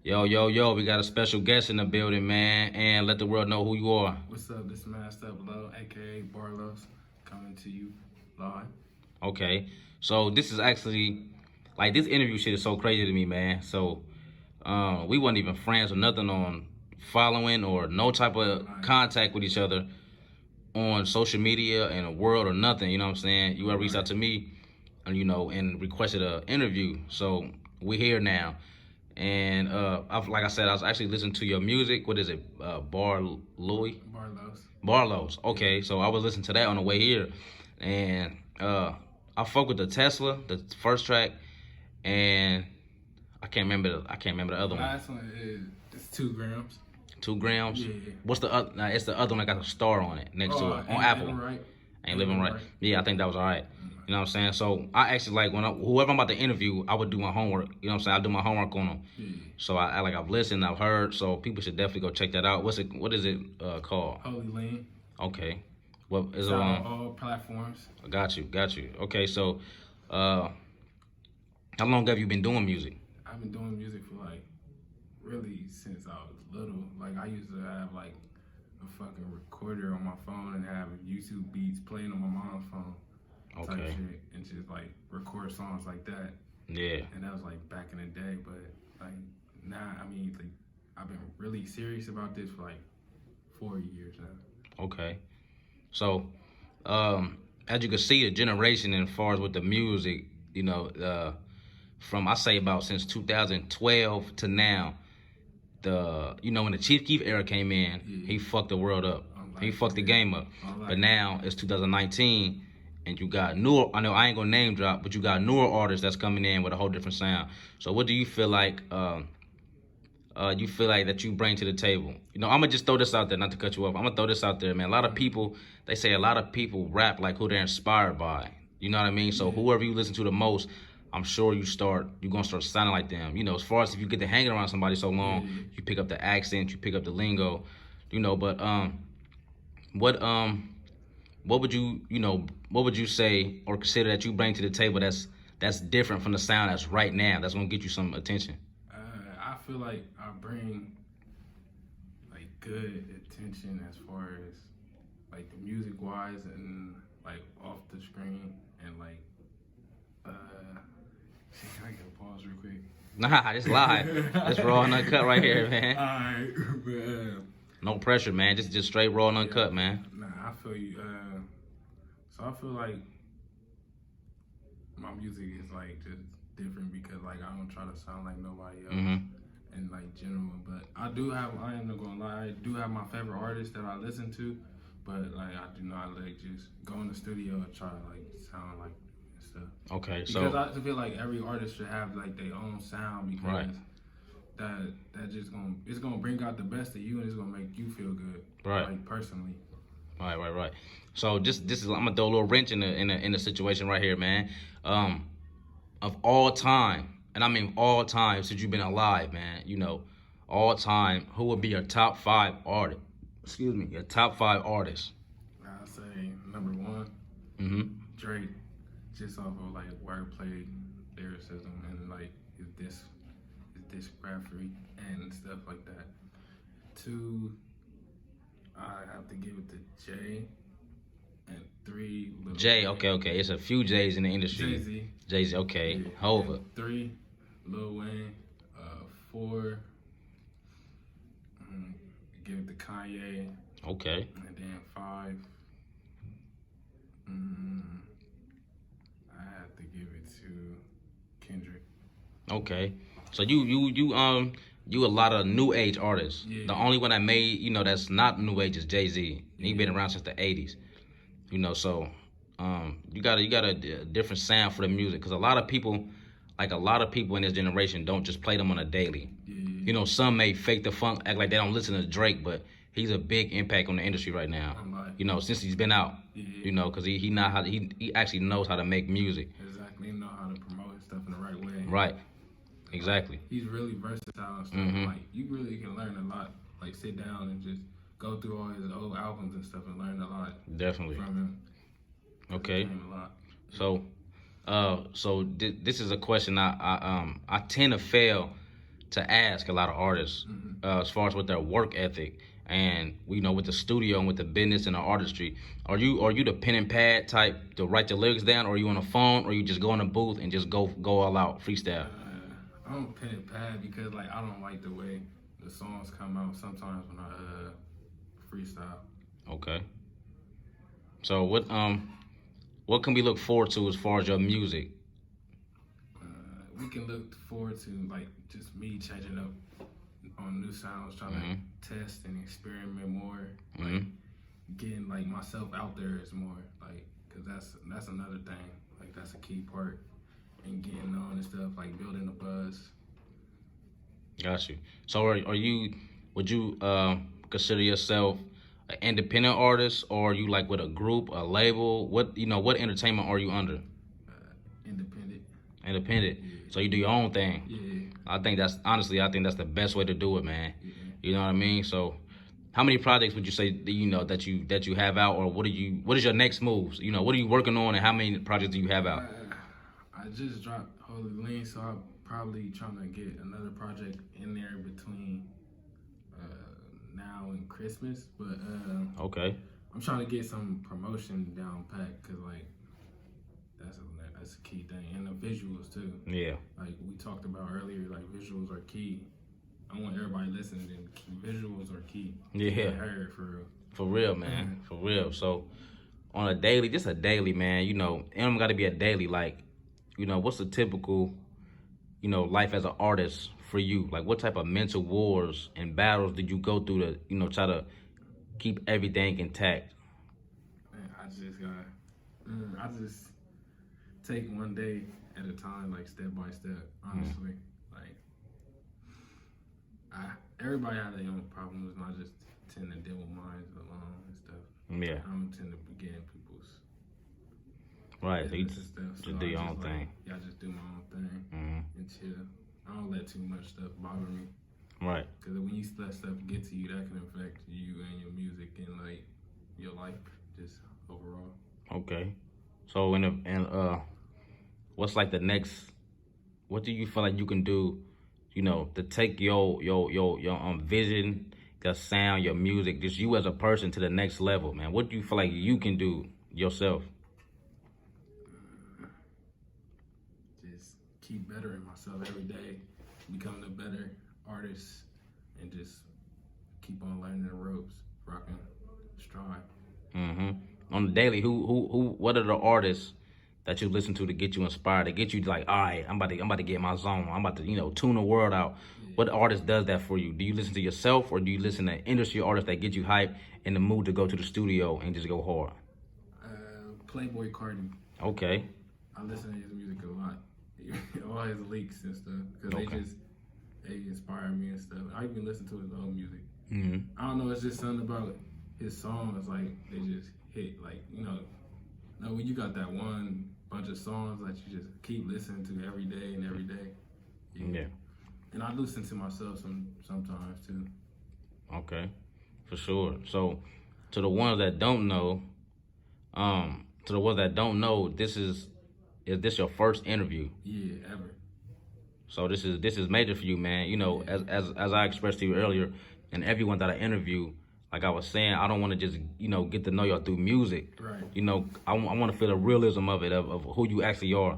Yo, we got a special guest in the building, man, and let the world know who you are. What's up? This is Masked Up Low, aka Barlos, coming to you live. Okay, so this is actually, like, this interview shit is so crazy to me, man. So, we wasn't even friends or nothing on following or no type of contact with each other on social media in the world or nothing, you know what I'm saying? You ever reached out to me, and and requested an interview. So, we're here now. And like I said, I was actually listening to your music. What is it? Barlos. Barlow's. Okay, so I was listening to that on the way here, and I fuck with the Tesla, the first track, and I can't remember the other one. Last one is it's 2 grams. 2 grams. Yeah. What's the other? Nah, it's the other one that got a star on it next to it on Apple. Right. Ain't living right. Yeah, I think that was all right. You know what I'm saying? So I actually like whoever I'm about to interview, I would do my homework. You know what I'm saying? I do my homework on them. Yeah. So I've listened, I've heard. So people should definitely go check that out. What is it called? Holy Lean. Okay. What is It's it on on? all platforms. Got you. Okay, so how long have you been doing music? I've been doing music for really since I was little. Like I used to have a fucking recorder on my phone and have YouTube beats playing on my mom's phone. Type Okay. shit, and just record songs like that. Yeah. And that was back in the day, but now, I've been really serious about this for 4 years now. Okay. So as you can see, the generation as far as with the music, from I say about since 2012 to now, when the Chief Keef era came in, he fucked the world up. He fucked the game up. But now it's 2019. And you got newer, I know I ain't gonna name drop, but you got newer artists that's coming in with a whole different sound. So what do you feel like that you bring to the table? I'm gonna just throw this out there, not to cut you off. I'm gonna throw this out there, man. A lot of people, they say a lot of people rap like who they're inspired by. You know what I mean? So whoever you listen to the most, I'm sure you're gonna start sounding like them. As far as if you get to hanging around somebody so long, you pick up the accent, you pick up the lingo, but what would you say or consider that you bring to the table that's different from the sound that's right now, that's gonna get you some attention? I feel like I bring good attention as far as the music wise and off the screen and can I get a pause real quick? Nah, it's live. It's raw and uncut right here, man. Alright, man. No pressure, man. Just straight raw and uncut, man. Nah, I feel you. So I feel like my music is just different because I don't try to sound like nobody else in general. But I am not gonna lie, I do have my favorite artists that I listen to, but I do not just go in the studio and try to sound like stuff. Okay, because so I feel like every artist should have their own sound because right. that just it's gonna bring out the best of you and it's gonna make you feel good. Right. Personally. Right. So this is I'm gonna throw a little wrench in the situation right here, man. Of all time, and I mean all time since you've been alive, man. All time, who would be your top 5 artists? Excuse me, your top 5 artists. I'd say number 1, Drake, just off of wordplay, lyricism, and his discography and stuff like that. 2, I have to give it to Jay, and 3, Lil Jay, Wayne. okay. It's a few J's in the industry. Jay-Z, okay. Yeah. Hova. 3, Lil Wayne. 4, give it to Kanye. Okay. And then 5, I have to give it to Kendrick. Okay. So you a lot of new age artists. Yeah. The only one that made, that's not new age is Jay-Z. He been around since the 80s. So you got a different sound for the music, because a lot of people in this generation don't just play them on a daily. Yeah. Some may fake the funk, act like they don't listen to Drake, but he's a big impact on the industry right now. Since he's been out. Yeah. Because he actually knows how to make music. Exactly. He know how to promote his stuff in the right way. Right. Exactly. He's really versatile and stuff. You really can learn a lot. Sit down and just go through all his old albums and stuff and learn a lot. Definitely. From him. Okay. A lot. So this is a question I tend to fail to ask a lot of artists as far as with their work ethic and with the studio and with the business and the artistry. Are you the pen and pad type to write the lyrics down, or are you on the phone, or you just go in the booth and just go all out freestyle? I'm pen and pad because like I don't like the way the songs come out sometimes when I freestyle. Okay. So what can we look forward to as far as your music? We can look forward to like just me changing up on new sounds, trying to test and experiment more, like getting like myself out there is more like, cause that's another thing, like that's a key part in getting on and stuff, like building a buzz. Got you. So would you consider yourself an independent artist, or are you like with a group, a label? What entertainment are you under? Independent. Independent. Yeah. So you do your own thing. Yeah. I think that's the best way to do it, man. Yeah. You know what I mean? So how many projects would you say that you have out, or what is your next moves? What are you working on, and how many projects do you have out? I just dropped Holy Lean, so I'm probably trying to get another project in there between now and Christmas. But Okay. I'm trying to get some promotion down pat, cause like that's a key thing, and the visuals too. Yeah. Like we talked about earlier, like visuals are key. I want everybody listening, and visuals are key. Yeah. Heard for real. For real, man. For real. So on a daily, just a daily, man. It don't got to be a daily. Like, what's the typical, life as an artist for you? Like, what type of mental wars and battles did you go through to, try to keep everything intact? Man, I just take one day at a time, like step by step. Honestly, like everybody has their own problems, and I just tend to deal with mine alone and stuff. Yeah. I don't tend to begin people's right. So you stuff. So just do your own thing. Yeah, I just do my own thing and chill. I don't let too much stuff bother me. Right. Because when you let stuff get to you, that can affect you and your music and like your life just overall. Okay. So what's like the next? What do you feel like you can do? To take your vision, your sound, your music, just you as a person to the next level, man. What do you feel like you can do yourself? Just keep bettering myself every day, becoming a better artist, and just keep on learning the ropes, rocking stride. On the daily, what are the artists that you listen to get you inspired, to get you like, all right, I'm about to get my zone. I'm about to, tune the world out. Yeah. What artist does that for you? Do you listen to yourself, or do you listen to industry artists that get you hype in the mood to go to the studio and just go hard? Playboy Cardi. Okay. I listen to his music a lot. All his leaks and stuff, because they inspire me and stuff. I even listen to his old music. I don't know, it's just something about his songs, like they just hit, like, when you got that one bunch of songs that you just keep listening to every day and every day. Yeah. And I listen to myself sometimes too. Okay, for sure. So to the ones that don't know, is this your first interview? Yeah, ever. So this is major for you, man. As I expressed to you earlier, and everyone that I interview, like I was saying, I don't want to just, get to know y'all through music. Right. I want to feel the realism of it, of who you actually are.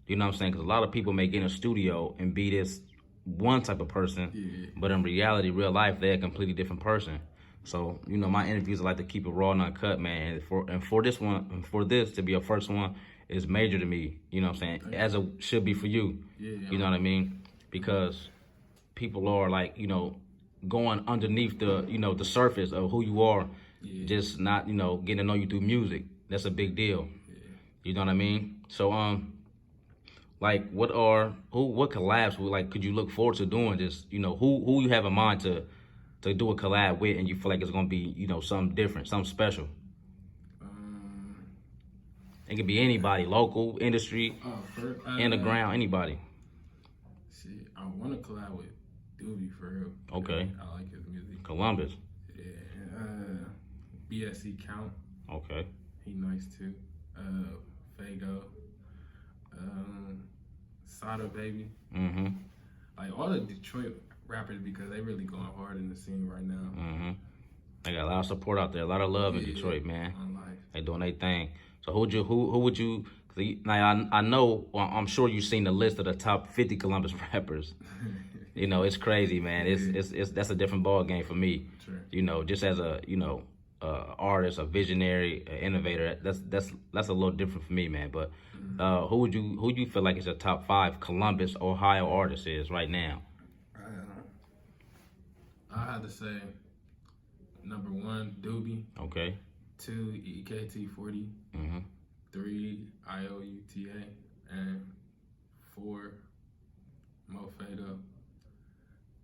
You know what I'm saying? Because a lot of people may get in a studio and be this one type of person, but in reality, real life, they're a completely different person. So, my interviews, I like to keep it raw and uncut, man. And for this to be your first one is major to me. You know what I'm saying? As it should be for you. You know what I mean? Because people are like, going underneath the surface of who you are, just not, getting to know you through music. That's a big deal. You know what I mean? So like what collabs could you look forward to doing? Just who you have in mind to do a collab with, and you feel like it's gonna be something different, something special. It could be anybody, local, industry, underground, anybody. See, I want to collab with Doobie for real. Okay. I like his music. Columbus. Yeah. BSC Count. Okay. He nice too. Fago. Sada Baby. like all the Detroit rappers, because they really going hard in the scene right now. Mm-hmm. They got a lot of support out there, a lot of love in Detroit, man. They doing their thing. So who would you? Now I know, well, I'm sure you've seen the list of the top 50 Columbus rappers. You know, it's crazy, man. It's that's a different ball game for me. Sure. You know, just as a artist, a visionary, an innovator. That's a little different for me, man. But who do you feel like is your top 5 Columbus, Ohio artists is right now? I had to say number 1, Doobie. Okay. 2, EKT40. Mm-hmm. 3, IOUTA. And 4, Mo Fado.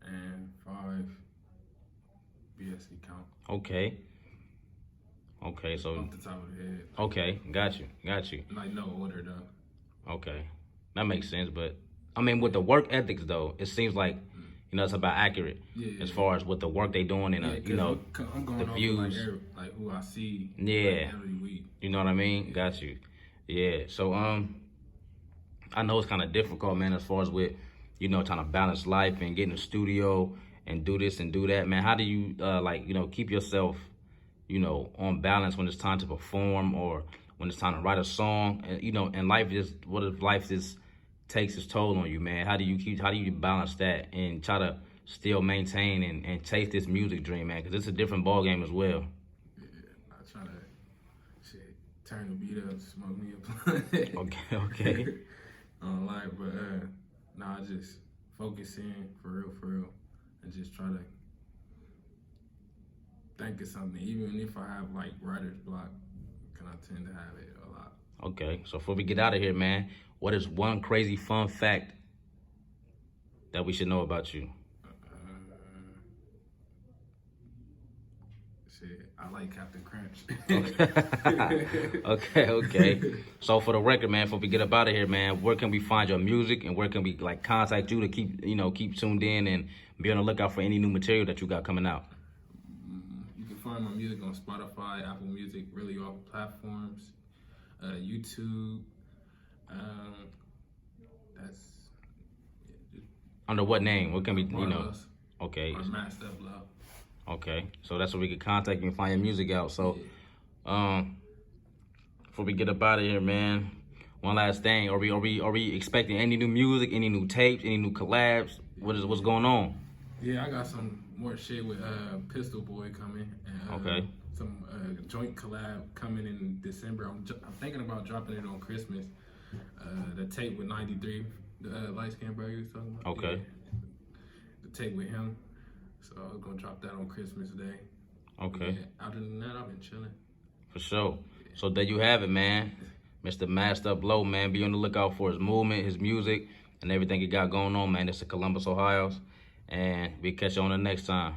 And 5, BSC Count. Okay. Okay, so off the top of the head. Okay, got you. Like no order though. Okay, that makes sense. But I mean, with the work ethics though, it seems like it's about accurate as far as with the work they doing and I'm going the views, like who I see. Yeah, like, every week. You know what I mean? Got you. Yeah. So I know it's kind of difficult, man, as far as with trying to balance life and get in the studio and do this and do that, man. How do you keep yourself on balance when it's time to perform or when it's time to write a song? And and life what if life just takes its toll on you, man? How do you balance that and try to still maintain and chase this music dream, man? Because it's a different ball game as well. Yeah, I try to turn the beat up, smoke me a blunt. Okay. Online, but I just focus in for real, and just try to think of something. Even if I have like writer's block, I tend to have it a lot. Okay, so before we get out of here, man, what is one crazy fun fact that we should know about you? I like Captain Crunch. Okay. So for the record, man, before we get up out of here, man, where can we find your music and where can we contact you to keep tuned in and be on the lookout for any new material that you got coming out? You can find my music on Spotify, Apple Music, really all platforms, YouTube. That's under what name? What can we Okay. Or Masked Up Love. Okay, so that's where we can contact you and find your music out. So, before we get up out of here, man, one last thing: are we expecting any new music, any new tapes, any new collabs? What's going on? Yeah, I got some more shit with Pistol Boy coming. And, some joint collab coming in December. I'm thinking about dropping it on Christmas. The tape with 93, the light skinned brother you was talking about. Okay. Yeah. The tape with him. So I was gonna drop that on Christmas Day. Okay. Yeah, other than that, I've been chilling. For sure. So there you have it, man. Mr. Masked Up Low, man. Be on the lookout for his movement, his music, and everything he got going on, man. It's the Columbus, Ohio. And we'll catch you on the next time.